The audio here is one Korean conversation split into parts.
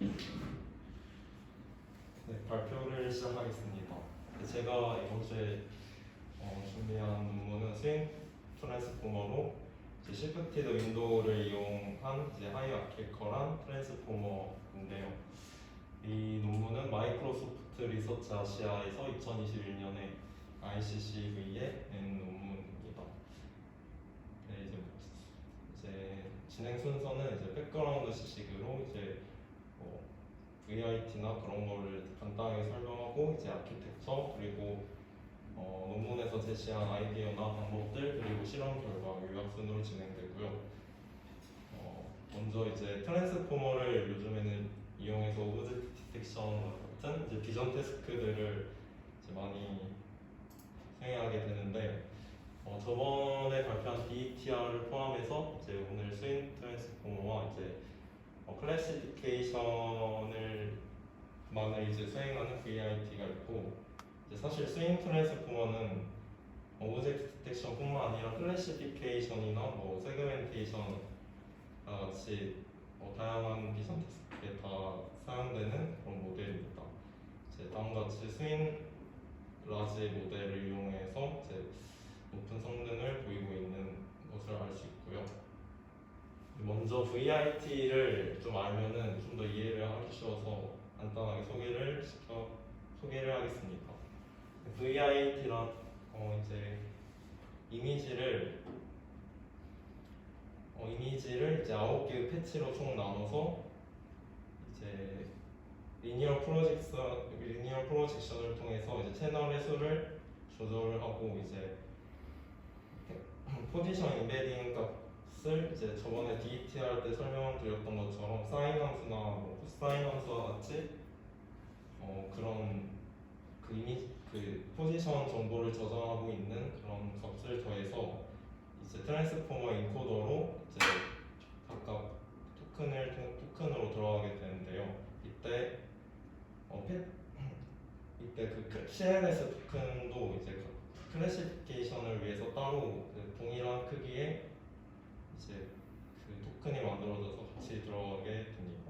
네, 발표를 시작하겠습니다. 제가 이번 주에 준비한 논문은 스윙 트랜스포머로 시프티드 윈도우를 이용한 하이아키컬한 트랜스포머인데요. 이 논문은 마이크로소프트 리서치 아시아에서 2021년에 ICCV에 낸 논문입니다. 네, 이제 진행 순서는 백그라운드식으로 VIT나 그런 거를 간단하게 설명하고 아키텍처 그리고 논문에서 제시한 아이디어나 방법들 그리고 실험 결과 요약 순으로 진행되고요. 먼저 트랜스포머를 요즘에는 이용해서 오브젝트 디텍션 같은 비전 태스크들을 많이 수행하게 되는데 저번에 발표한 DETR을 포함해서 오늘 스윙 트랜스포머와 클래시피케이션을 만을 수행하는 VIT가 있고 사실 스윙 트랜스포머는 오브젝트 디텍션뿐만 아니라 클래시피케이션이나 세그멘테이션 같이 다양한 비전 테스트에 다 사용되는 그런 모델입니다. 다음과 같이 스윙 라지 모델을 이용해서 높은 성능을 보이고 있는 것을 알 수 있고요. 먼저 VIT를 좀 알면은 좀 더 이해를 하기 쉬워서 간단하게 소개를 하겠습니다. VIT란 이미지를 9개의 패치로 총 나눠서 리니어 프로젝션을 통해서 채널의 수를 조절을 하고 포지션 임베딩 값을 저번에 DETR 때 설명드렸던 것처럼 사인 함수나 코사인 함수와 같이 그런 그 포지션 정보를 저장하고 있는 그런 값을 더해서 트랜스포머 인코더로 각각 토큰으로 들어가게 되는데요. 이때 그 CLS 토큰도 클래시피케이션을 위해서 따로 동일한 크기의 그 토큰이 만들어져서 같이 들어가게 됩니다.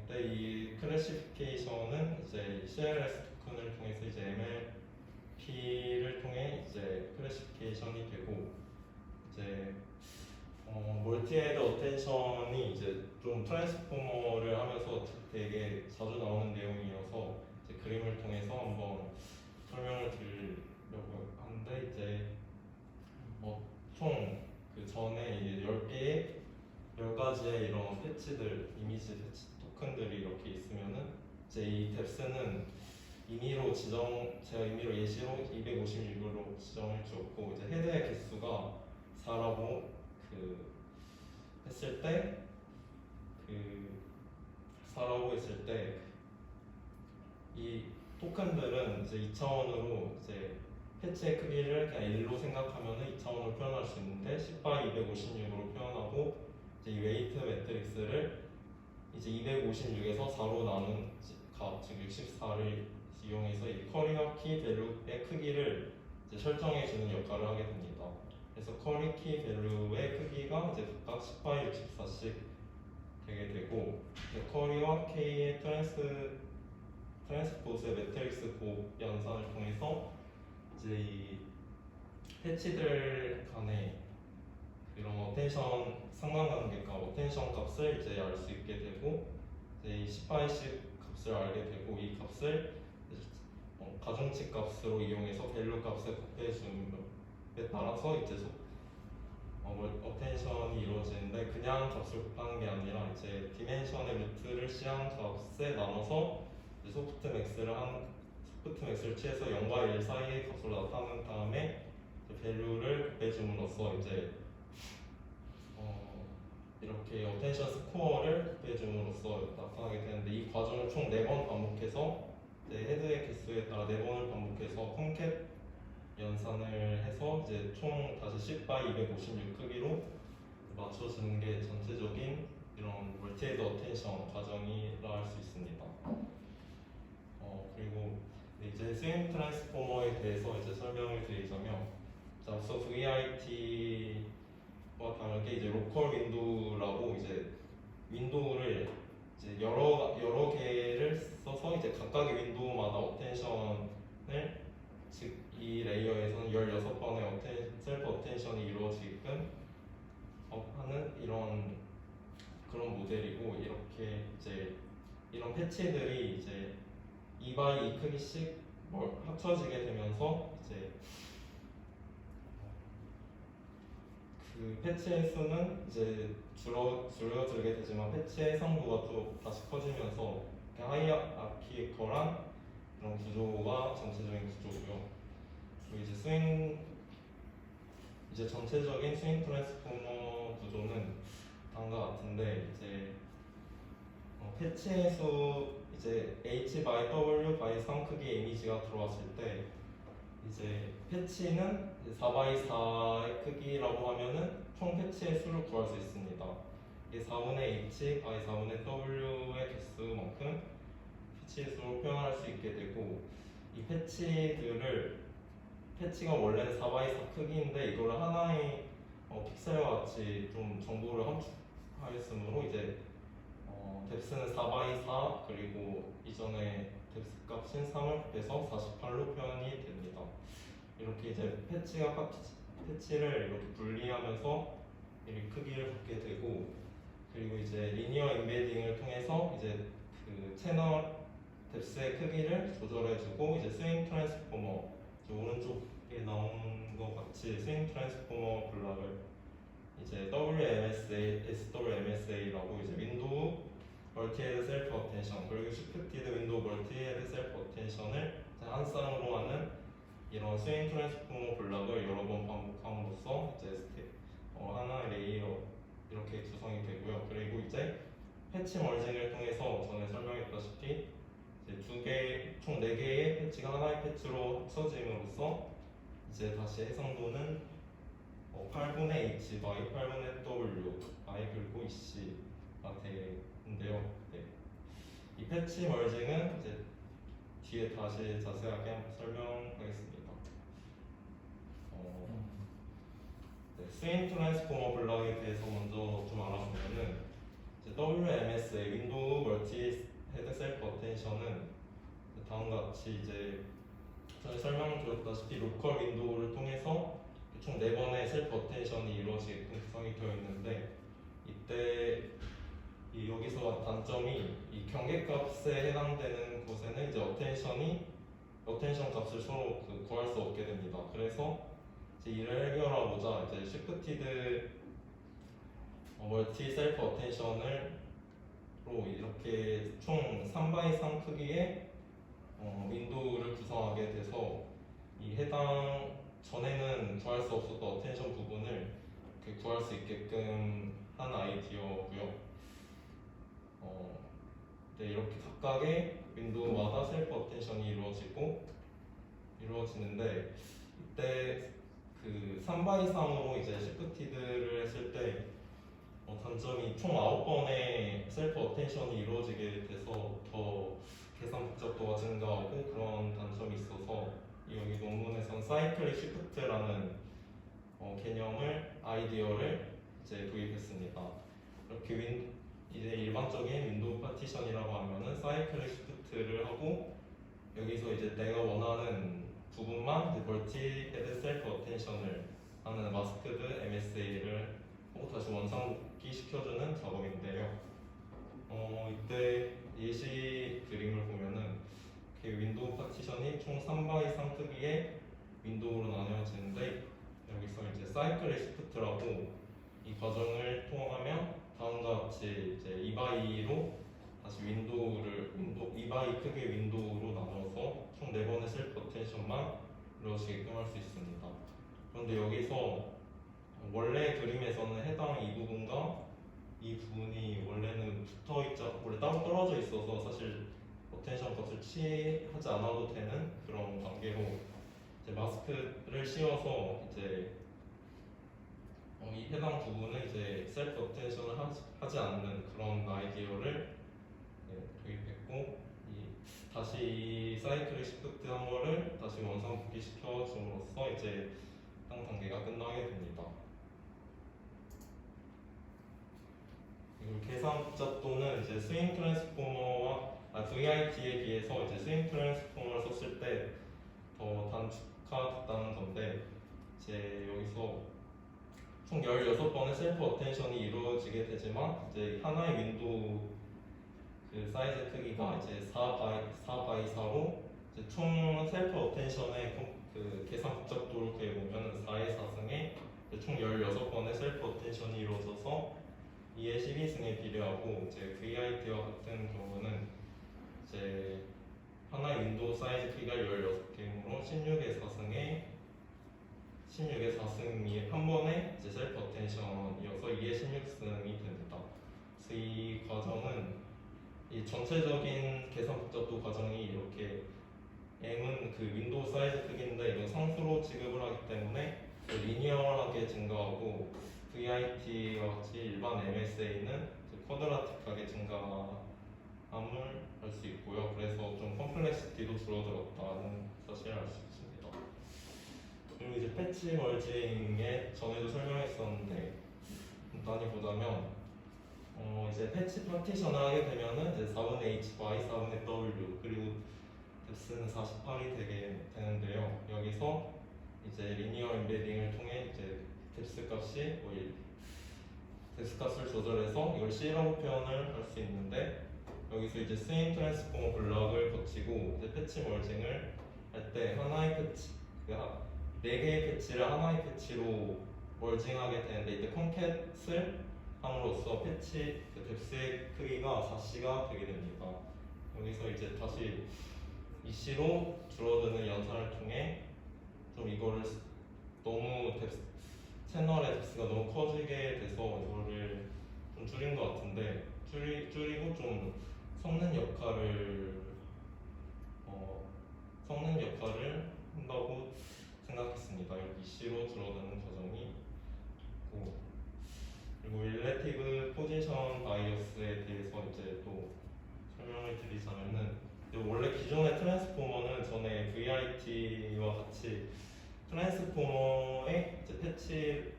이때 이 클래시피케이션은 CLS 토큰을 통해서 MLP를 통해 클래시피케이션이 되고 멀티헤드 어텐션이 좀 트랜스포머를 하면서 되게 자주 나오는 내용이어서 그림을 통해서 한번 설명을 드리려고 하는데 총 그 전에 10가지의 이런 패치들, 이미지 패치 토큰들이 이렇게 있으면은 이 뎁스는 제가 임의로 예시로 256으로 지정을 주었고 헤드의 개수가 4라고 했을 때 4라고 했을 때 이 토큰들은 2차원으로 패치의 크기를 그냥 1로 생각하면 2차원으로 표현할 수 있는데 10x256으로 표현하고 이 웨이트 매트릭스를 256에서 4로 나눈 값, 즉 64를 이용해서 이 커리와 키 밸류의 크기를 설정해주는 역할을 하게 됩니다. 그래서 커리 키 밸류의 크기가 각각 10x64씩 되게 되고 커리와 k의 트랜스포즈의 매트릭스 곱 연산을 통해서 이 패치들 간의 이런 어텐션 상관관계가 어텐션 값을 알 수 있게 되고 이 10파이씩 값을 알게 되고 이 값을 가중치 값으로 이용해서 밸류 값을 곱해줌에 따라서 어텐션이 이루어지는데 그냥 값을 곱하는 게 아니라 디멘션의 루트를 씌한 값에 나눠서 소프트 맥스를 취해서 0과 1 사이의 값을 나타낸 다음에 밸류를 곱해줌으로써 이렇게 어텐션 스코어를 곱해줌으로써 나타나게 되는데 이 과정을 총 4번 반복해서 헤드의 개수에 따라 4번을 반복해서 콘캡 연산을 해서 총 다시 10x256 크기로 맞춰주는 게 전체적인 이런 멀티헤드 어텐션 과정이라 할 수 있습니다. 그리고 스윙 트랜스포머에 대해서 설명을 드리자면 앞서 VIT와 다르게 로컬 윈도우라고 윈도우를 이제 각각의 윈도우마다 어텐션을 즉 이 레이어에서는 16번의 셀프 어텐션이 이루어지게끔 하는 이런 그런 모델이고, 이렇게 이제 이런 패치들이 이제 2x2 크기씩 합쳐지게 되면서 이제 그 패치의 수는 이제 줄어들게 되지만 패치의 해상도가 또 다시 커지면서 하이아키컬한 그런 구조가 전체적인 구조고요. 그리고 이제 전체적인 스윙 트랜스포머 구조는 다음과 같은데, 이제 패치의 수 이제 h by w by 3 크기의 이미지가 들어왔을 때 이제 패치는 4x 4의 크기라고 하면은 총 패치의 수를 구할 수 있습니다. 이게 4분의 h by 4분의 w의 개수만큼 패치의 수로 표현할 수 있게 되고, 이 패치가 원래는 4x4 크기인데 이거를 하나의 픽셀과 같이 좀 정보를 함축하였으므로 이제 뎁스는 4x4 그리고 이전에 뎁스 값인 3을 빼서 48로 표현이 됩니다. 이렇게 이제 패치를 이렇게 분리하면서 이 크기를 갖게 되고, 그리고 이제 리니어 인베딩을 통해서 이제 그 채널 뎁스의 크기를 조절해주고, 이제 스윙 트랜스포머 오른쪽에 나온 것 같이 스윙 트랜스포머 블락을 이제 SWMSA라고 이제 윈도우 멀티헤드 셀프 어텐션 그리고 시프티드 윈도우 멀티헤드 셀프 어텐션을 한 쌍으로 하는 이런 스윙 트랜스포머 블락을 여러 번 반복함으로써 이제 하나의 레이어 이렇게 구성이 되고요. 그리고 이제 패치 머징을 통해서 전에 설명했다시피 이제 총 4개의 패치가 하나의 패치로 합쳐짐으로써 이제 다시 해상도는 8분의 h by 8분의 w i 그리고 ec가 되는데요. 네. 이 패치 머징은 이제 뒤에 다시 자세하게 한번 설명하겠습니다. 네, 스윙 트랜스포머 블럭에 대해서 먼저 좀 알아보면은 WMS의 윈도우 멀티 헤드 셀프 어텐션은 다음과 같이 이제 전에 설명드렸다시피 로컬 윈도우를 통해서 총 4번의 셀프 어텐션이 이루어지게끔 구성이 되어 있는데, 이때 여기서 단점이 이 경계값에 해당되는 곳에는 이제 어텐션 값을 서로 구할 수 없게 됩니다. 그래서 이제 이를 해결하고자 이제 시프티드 멀티 셀프 어텐션으로 이렇게 총 3x3 크기의 윈도우를 구성하게 돼서 이 해당 전에는 구할 수 없었던 어텐션 부분을 이렇게 구할 수 있게끔 한 아이디어고요. 네, 이렇게 각각의 윈도우마다 셀프 어텐션이 이루어지는데, 이때 그 3x3으로 이제 시프티드를 했을 때 단점이 총 9번의 셀프 어텐션이 이루어지게 돼서 더 계산 복잡도가 증가하고 그런 단점이 있어서 여기 논문에선 사이클릭 시프트라는 아이디어를 이제 도입했습니다. 이렇게 이제 일반적인 윈도우 파티션이라고 하면은 사이클릭 시프트를 하고 여기서 이제 내가 원하는 부분만 이제 멀티 헤드 셀프 어텐션을 하는 마스크드 MSA를 하고 다시 원상복귀 시켜주는 작업인데요. 이때 예시 그림을 보면은 윈도우 파티션이 총 3x3 크기의 윈도우로 나뉘어지는데, 여기서 이제 사이클릭 시프트라고 이 과정을 통하면 다음과 같이 이제 2x2로 다시 2x2 크기의 윈도우로 나눠서 총 4번의 셀프 어텐션만 이루어지게끔 할 수 있습니다. 그런데 여기서 원래 그림에서는 해당 이 부분과 이 부분이 원래는 원래 따로 떨어져 있어서 사실 어텐션 값을 취하지 않아도 되는 그런 관계로 이제 마스크를 씌워서 이제 이 해당 부분은 이제 셀프 어텐션을 하지 않는 그런 아이디어를 도입했고, 다시 이 사이클릭 시프트 한 거를 다시 원상복귀 시켜줌으로써 이제 해당 단계가 끝나게 됩니다. 그리고 계산 복잡도는 이제 스윙 트랜스포머와 VIT에 비해서 이제 스윙 트랜스포머를 썼을 때 더 단축화됐다는 건데 이제 여기서 총 16번의 셀프 어텐션이 이루어지게 되지만 이제 하나의 윈도우 그 사이즈 크기가 이제 4 by 4로 총 셀프 어텐션의 그 계산 복잡도를 구해보면 4의 4승에 총 16번의 셀프 어텐션이 이루어져서 2의 12승에 비례하고 이제 VIT와 같은 경우는 이제 하나의 윈도우 사이즈 크기가 16개이므로 16의 4승이 한 번에 이제 셀프 어텐션이어서 2의 16승이 됩니다. 그래서 이 과정은 이 전체적인 계산 복잡도 과정이 이렇게 M은 그 윈도우 사이즈 크기인데 이건 상수로 취급을 하기 때문에 리니어하게 증가하고 VIT와 같이 일반 MSA는 쿼드라틱하게 증가함을 알 수 있고요. 그래서 좀 컴플렉시티도 줄어들었다는 사실을 알 수 있습니다. 그리고 이제 패치 머징에 전에도 설명했었는데 간단히 보자면 이제 패치 파티션을 하게 되면은 이제 4분의 H, Y, 4분의 W 그리고 뎁스는 48이 되게 되는데요. 여기서 이제 리니어 엠베딩을 통해 이제 뎁스 값이 뎁스 값을 조절해서 이걸 C라고 표현을 할 수 있는데 여기서 이제 스윙 트랜스포머 블럭을 거치고 이제 패치 멀징을 할 때 하나의 패치, 그러니까 4개의 패치를 하나의 패치로 멀징하게 되는데 이때 콘캣을 함으로써 패치 뎁스의 크기가 4C가 되게 됩니다. 여기서 이제 다시 2C로 줄어드는 연산을 통해 좀 이거를 너무 채널의 뎁스가 너무 커지게 돼서 이거를 좀 줄인 것 같은데 줄이고 좀 성능 역할을 한다고 생각했습니다. 여기 C로 줄어드는 과정이 있고 그리고 릴레티브 포지션 바이어스에 대해서 이제 또 설명을 드리자면은 원래 기존의 트랜스포머는 전에 VIT와 같이 트랜스포머에 이제 패치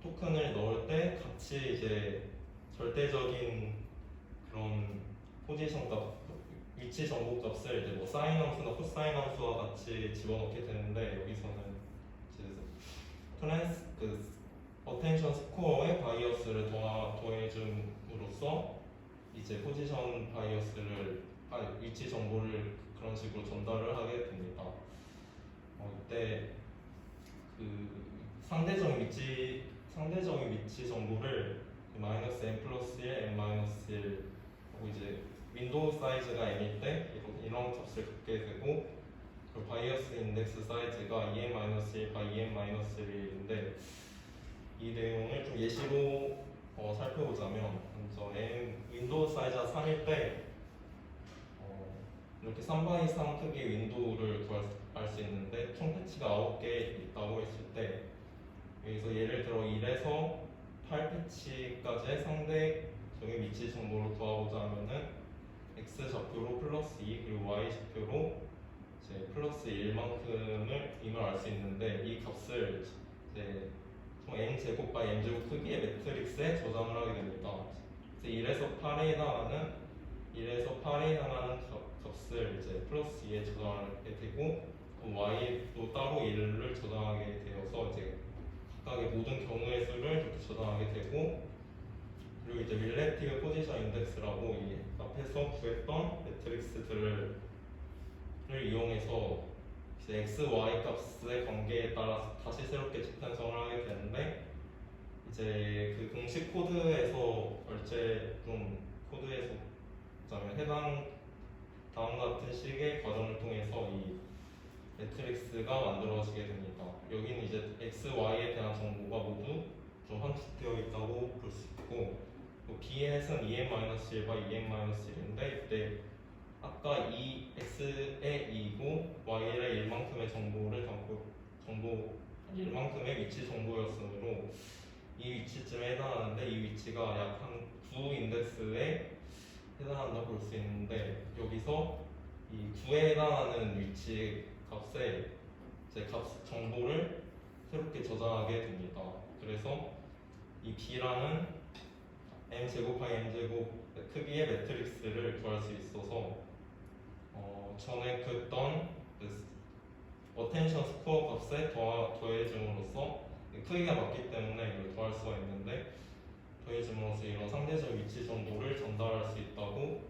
토큰을 넣을 때 같이 이제 절대적인 그런 포지션 값, 위치 정보 값을 이제 뭐 사인 함수나 코사인 함수와 같이 집어넣게 되는데 여기서는 이제 그 어텐션 스코어의 바이어스를 더해줌으로써 이제 포지션 바이어스를 위치 정보를 그런 식으로 전달을 하게 됩니다. 이때 그 상대적인 위치 정보를 마이너스 n 플러스 1, n 마이너스 1 하고 이제 윈도우 사이즈가 n일 때 이런 값을 갖게 되고 그리고 바이어스 인덱스 사이즈가 2n 마이너스 1 by 2n 마이너스 1인데 이 내용을 좀 예시로 살펴보자면 먼저 윈도우 사이즈가 3일 때 이렇게 3x 3 크기의 윈도우를 구할 수 있는데 총 패치가 9개 있다고 했을 때 여기서 예를 들어 1에서 8 패치까지의 상대적인 위치 정보를 구하고자 하면은 x 좌표로 플러스 2 그리고 y 좌표로 이제 플러스 1만큼을 임을 알 수 있는데 이 값을 이제 총 n 제곱 by n 제곱 크기의 매트릭스에 저장을 하게 됩니다. 그래서 1에서 8에 해당하는 값을 이제 플러스 2에 저장하게 되고 y도 따로 1을 저장하게 되어서 이제 각각의 모든 경우의 수를 이렇게 저장하게 되고 그리고 이제 릴레티브 포지션 인덱스라고 이 앞에서 구했던 매트릭스들을 이용해서 이제 x, y 값의 관계에 따라 다시 새롭게 집단성을 하게 되는데 이제 그 공식 코드에서 코드에서 보자면 다음 같은 식의 과정을 통해서 이 매트릭스가 만들어지게 됩니다. 여기는 이제 x, y에 대한 정보가 모두 좀 함축되어 있다고 볼 수 있고 b의 햇은 2n-1 by 2n-1인데 이때 아까 이 x의 2이고 y의 1만큼의 정보를 담고 일만큼의 위치 정보였으므로 이 위치쯤에 해당하는데 이 위치가 약 한 9 인덱스에 해당한다고 볼 수 있는데 여기서 이 9에 해당하는 위치 값에 이제 정보를 새롭게 저장하게 됩니다. 그래서 이 b라는 m 제곱 바이 m 제곱 크기의 사이의 매트릭스를 구할 수 있어서 전에 그랬던 어텐션 스코어 값에 더해줌으로써 크기가 맞기 때문에 이걸 더할 수가 있는데 더해줌으로써 이런 상대적 위치 정보를 전달할 수 있다고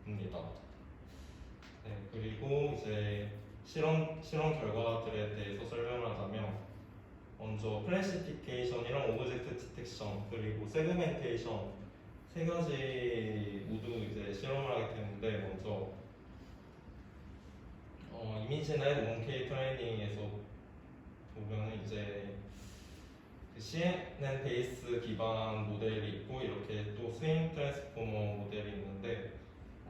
봅니다. 네, 그리고 이제 실험 결과들에 대해서 설명을 하자면 먼저 클래시피케이션이랑 오브젝트 디텍션 그리고 세그멘테이션 세 가지 모두 이제 실험을 하게 되는데 먼저 이미지넷 원K 트레이닝에서 보면은 이제 그 CNN 베이스 기반 모델이 있고 이렇게 또 스윙 트랜스포머 모델이 있는데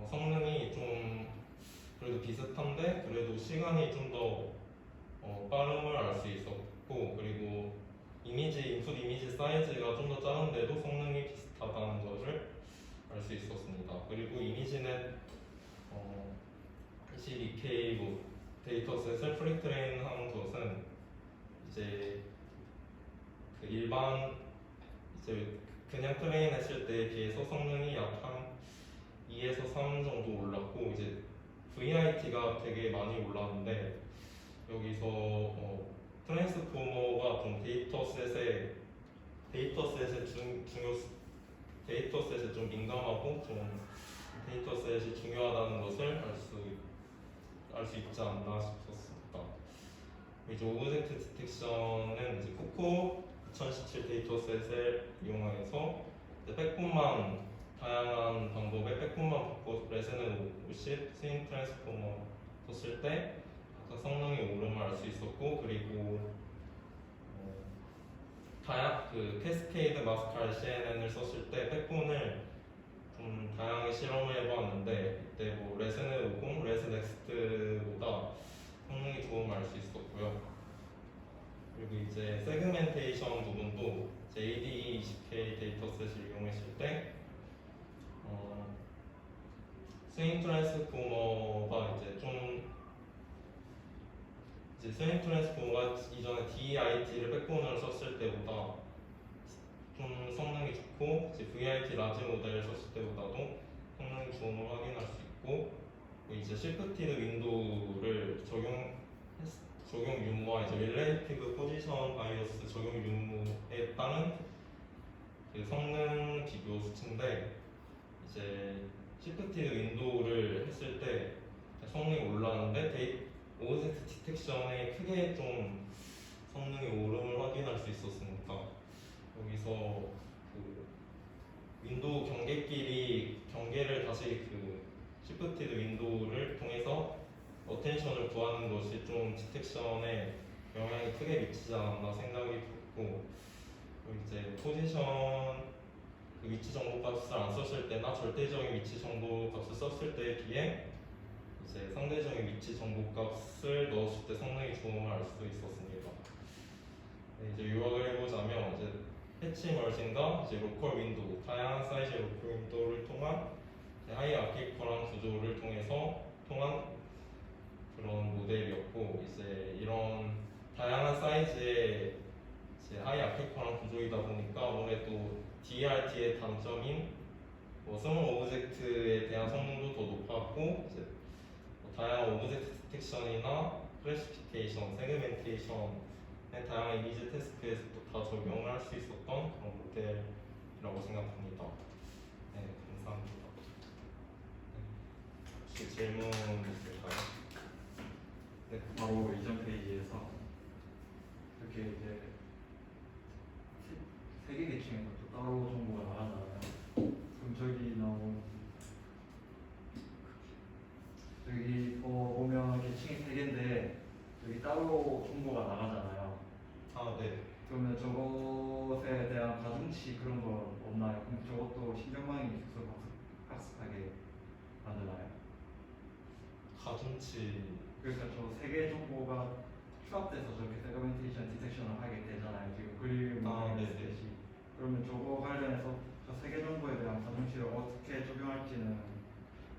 성능이 좀 그래도 비슷한데 그래도 시간이 좀 더 빠름을 알 수 있었고 그리고 인풋 이미지 사이즈가 좀 더 작은데도 성능이 비슷하다는 것을 알 수 있었습니다. 그리고 이미지넷 22K 데이터셋을 프리트레인 한 것은 이제 그 일반 이제 그냥 트레인했을 때에 비해서 성능이 약 한 2에서 3 정도 올랐고 이제 VIT가 되게 많이 올랐는데 여기서 트랜스포머가 좀 데이터셋에 좀 민감하고 좀 데이터셋이 중요하다는 것을 알 수 있지 않나 싶었습니다. 이제 오브젝트 디텍션은 이제 코코 2017 데이터셋을 이용해서 백분만 다양한 방법의 백분만 바꿔 레즈는 50 스윙 트랜스포머 썼을 때 각각 성능의 오름을 알 수 있었고 그리고 그 캐스케이드 마스칼 CNN을 썼을 때 백분을 좀 다양하게 실험을 해보았는데 이때 뭐 레즈넷 50, 레즈넥스트보다 성능이 좋음을 알 수 있었고요. 그리고 이제 세그멘테이션 부분도 JDE 20K 데이터셋을 이용했을 때 스윙 트랜스포머가 스윙 트랜스포머가 이전에 DIT를 백본으로 썼을 때보다 좀 성능이 좋고 이제 VIT 라지 모델을 썼을 때보다도 성능이 좋음을 확인할 수 있고 이제 시프티드 윈도우를 적용 유무와 이제 릴레이티브 포지션 바이어스 적용 유무에 따른 그 성능 비교 수치인데 이제 시프티드 윈도우를 했을 때 성능이 올라가는데 오브젝트 디텍션에 크게 좀 성능의 오름을 확인할 수 있었으니까 여기서 그 윈도우 경계를 다시 그 시프티드 윈도우를 통해서 어텐션을 구하는 것이 좀 디텍션에 영향이 크게 미치지 않았나 생각이 들고 이제 포지션 그 위치 정보 값을 안 썼을 때나 절대적인 위치 정보 값을 썼을 때에 비해 이제 상대적인 위치 정보 값을 넣었을 때 성능이 좋음을 알 수 있었습니다. 네, 이제 요약을 해보자면 이제 패치 머징과 이제 로컬 윈도우, 다양한 사이즈의 로컬 윈도우를 통한 하이 아키퍼런 구조를 통한 그런 모델이었고 이제 이런 다양한 사이즈의 이제 하이 아키퍼런 구조이다 보니까 아무래도 DRT의 단점인 스몰 오브젝트에 대한 성능도 더 높았고 이제 다양한 오브젝트 디텍션이나 클래시피케이션, 세그멘테이션의 다양한 이미지 테스트에서도 다 적용을 할 수 있었던 그런 모델이라고 생각합니다. 네, 감사합니다. 혹시 질문 있을까요? 네, 바로 이전 페이지에서 이렇게 이제 세계 계층에서 또 따로 정보가 나가잖아요. 그럼 저기 나온 여기 보면 계층이 세 개인데 여기 따로 정보가 나가잖아요. 아, 네. 그러면 저것에 대한 가중치 그런 거 없나요? 그럼 저것도 신경망이 있어서 학습하게 만드나요? 가중치. 그러니까 저 세 개 정보가 추합돼서 저렇게 세그멘테이션 디텍션을 하게 되잖아요. 지금 그림을 했듯이. 그러면 저거 관련해서 저 세 개 정보에 대한 가중치를 어떻게 적용할지는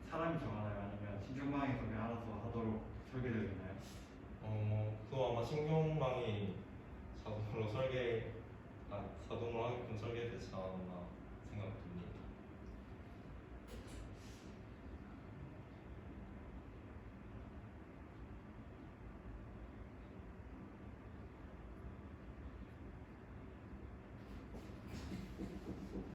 사람이 정하나요? 아니면 신경망에서 그냥 알아서 하도록 설계되어 있나요? 그거 아마 신경망이 자동으로 하게끔 설계되지 않았나